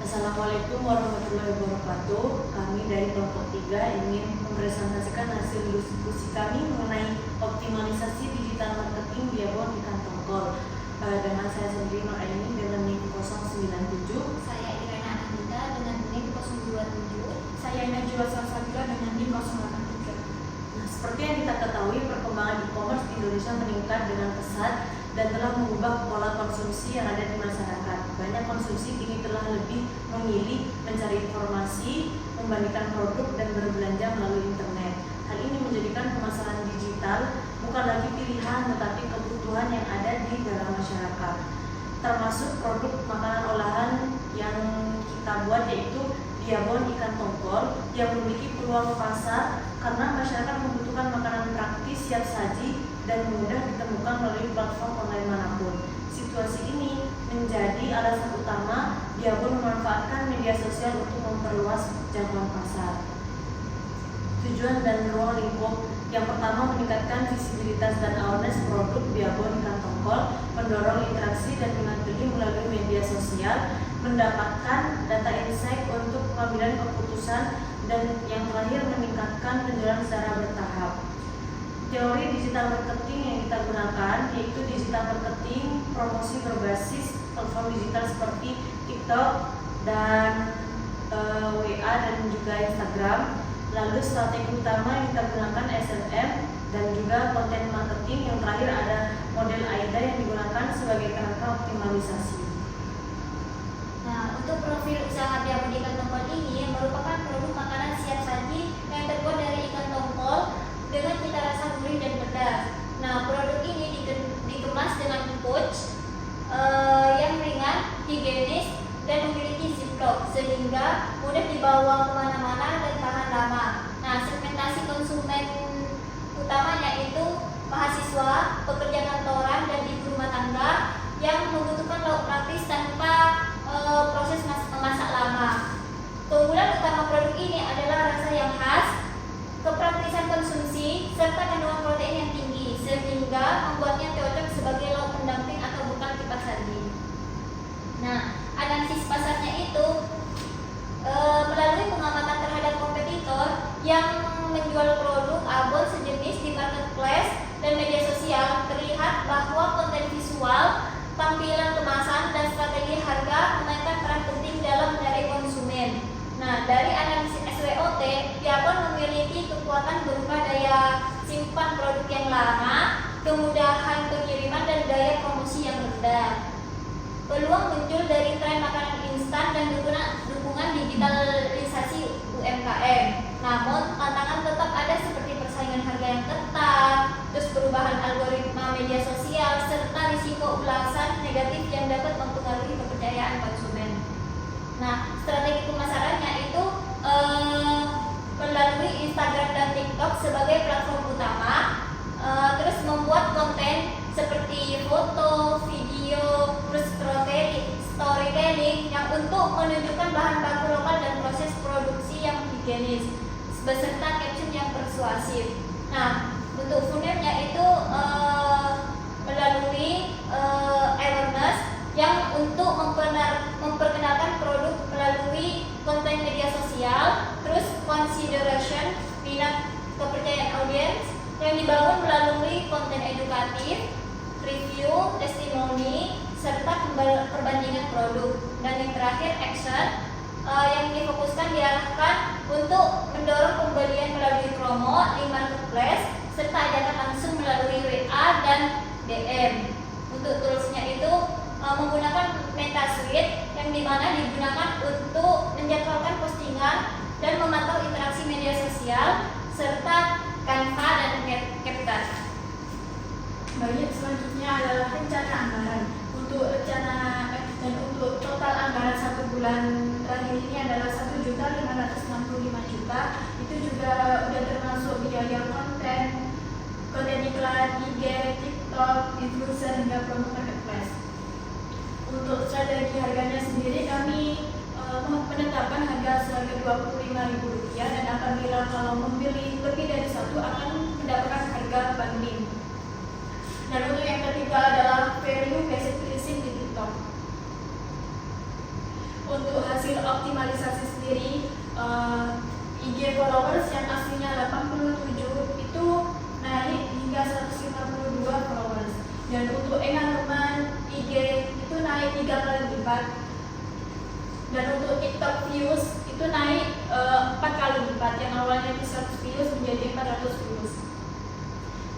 Assalamualaikum warahmatullahi wabarakatuh. Kami dari kelompok 3 ingin mempresentasikan hasil diskusi kami mengenai optimalisasi digital marketing Biabon ikan tongkol. Dengan saya sendiri Nur Aini dengan NIM 097. Saya Irena Ananda dengan NIM 027. Saya Najwa Salsabila dengan NIM 083. Nah, seperti yang kita ketahui, perkembangan e-commerce di Indonesia meningkat dengan pesat dan telah mengubah pola konsumsi yang ada di masyarakat. Banyak konsumsi kini telah lebih memilih mencari informasi, membandingkan produk, dan berbelanja melalui internet. Hal ini menjadikan pemasaran digital bukan lagi pilihan, tetapi kebutuhan yang ada di dalam masyarakat. Termasuk produk makanan olahan yang kita buat, yaitu Biabon ikan tongkol, yang memiliki peluang pasar karena masyarakat membutuhkan makanan praktis, siap saji, dan mudah ditemukan melalui platform online manapun. Situasi ini menjadi alasan utama Biabon memanfaatkan media sosial untuk memperluas jangkauan pasar. Tujuan dan ruang lingkup: yang pertama, meningkatkan visibilitas dan awareness produk Biabon ikan tongkol, mendorong interaksi dan minat beli melalui media sosial, mendapatkan data insight untuk pengambilan keputusan, dan yang terakhir, meningkatkan penjualan secara bertahap. Teori digital marketing yang kita gunakan yaitu digital marketing promosi berbasis platform digital seperti TikTok dan WA dan juga Instagram. Lalu strategi utama yang kita gunakan SLM dan juga konten marketing. Yang terakhir ada model AIDA yang digunakan sebagai kerangka optimalisasi. Nah, untuk profil usaha Biabon ikan tongkol ini merupakan produk makanan siap saji yang terbuat dari ikan tongkol dengan cita rasa gurih dan pedas. Nah, produk ini dikemas dengan pouch yang ringan, higienis, dan memiliki ziplock sehingga mudah dibawa kemana-mana dan tahan lama. Nah, segmentasi konsumen utamanya itu mahasiswa, pekerja kantoran, dan ibu rumah tangga yang membutuhkan lauk praktis tanpa proses memasak lama. Keunggulan utama produk ini adalah rasa yang khas, kepraktisan konsumsi, serta kandungan protein yang tinggi sehingga membuatnya cocok sebagai lauk pendamping atau bekal kipas saji. Nah, analisis pasarnya itu melalui pengamatan terhadap kompetitor yang menjual produk abon sejenis di marketplace dan media sosial, terlihat bahwa konten visual, tampilan kemasan, dan strategi harga memainkan peran penting dalam menarik konsumen. Nah, dari analisis SWOT, Biabon memiliki kekuatan berupa daya simpan produk yang lama, kemudahan pengiriman, dan daya promosi yang rendah. Peluang muncul dari tren makanan instan dan dukungan digitalisasi UMKM. Namun, tantangan tetap ada seperti persaingan harga yang ketat, terus perubahan algoritma media sosial, serta risiko ulasan negatif yang dapat mempengaruhi kepercayaan konsumen. Nah, strategi pemasarannya itu melalui Instagram dan TikTok sebagai platform utama, terus membuat konten seperti foto, video, terus storytelling yang untuk menunjukkan bahan baku lokal dan proses produksi yang higienis, beserta caption yang persuasif. Nah, untuk funnelnya itu melalui awareness yang untuk memperkenalkan produk melalui konten media sosial, terus consideration, minat kepercayaan audiens yang dibangun melalui konten edukatif, review, testimoni, serta perbandingan produk. Dan yang terakhir, action yang difokuskan diarahkan untuk mendorong pembelian melalui promo di marketplace serta ajakan langsung melalui WA dan DM. Untuk toolsnya itu menggunakan MetaSuite yang dimana digunakan untuk menjadwalkan postingan dan memantau interaksi media sosial serta Canva dan CapCut. Baik, selanjutnya adalah rencana anggaran. Untuk rencana dan untuk total anggaran 1 bulan terakhir ini adalah 1.565 juta. Itu juga udah termasuk biaya konten iklan IG, TikTok, influencer, hingga promo marketplace. Untuk strategi harganya sendiri, kami menetapkan harga seharga Rp25.000, dan apabila kalau membeli lebih dari satu akan mendapatkan harga banding. Dan untuk yang ketiga adalah value based pricing di TikTok. Untuk hasil hasil optimalisasi sendiri, IG followers yang aslinya 87 itu naik hingga 152 followers, dan untuk engagement IG itu naik 3 kali lipat, dan untuk TikTok views itu naik 4 kali lipat, yang awalnya 100 views menjadi 400 views.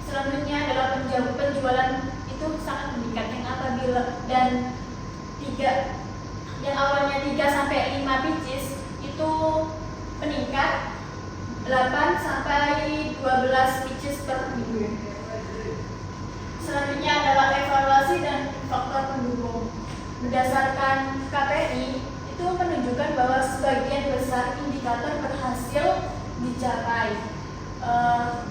Selanjutnya adalah penjualan itu sangat meningkat, yang apabila dan yang awalnya 3 sampai 5 pieces itu meningkat 8 sampai 12 pieces per minggu. Selanjutnya adalah evaluasi dan faktor pendukung. Berdasarkan KPI itu menunjukkan bahwa sebagian besar indikator berhasil dicapai.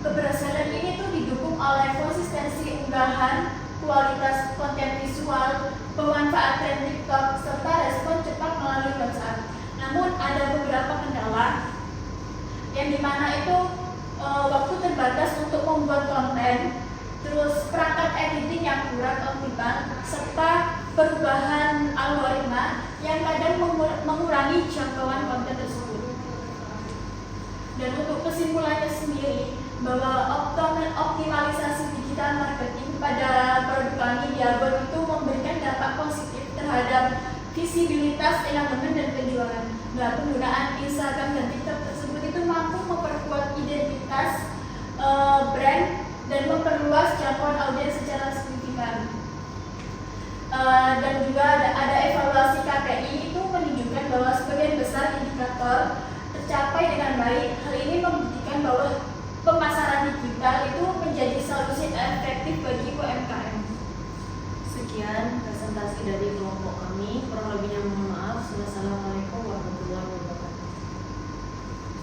Keberhasilan ini tuh didukung oleh konsistensi unggahan, kualitas konten visual, pemanfaatan TikTok, serta respon cepat melalui WhatsApp. Namun ada beberapa kendala yang dimana itu waktu terbatas untuk membuat konten, terus perangkat editing yang kurang optimal, serta perubahan algoritma yang kadang mengurangi jangkauan konten tersebut. Dan untuk kesimpulannya sendiri, bahwa optimalisasi digital marketing pada produk kami di Arbon itu memberikan dampak positif terhadap visibilitas, engagement, dan penjualan. Nah, penggunaan Instagram dan TikTok tersebut itu mampu memperkuat identitas brand dan memperluas jangkauan audiens secara signifikan. Dan juga ada evaluasi KPI itu menunjukkan bahwa sebagian besar indikator tercapai dengan baik. Hal ini membuktikan bahwa pemasaran digital itu menjadi solusi efektif bagi UMKM. Sekian presentasi dari kelompok kami. Kurang lebihnya mohon maaf. Wassalamualaikum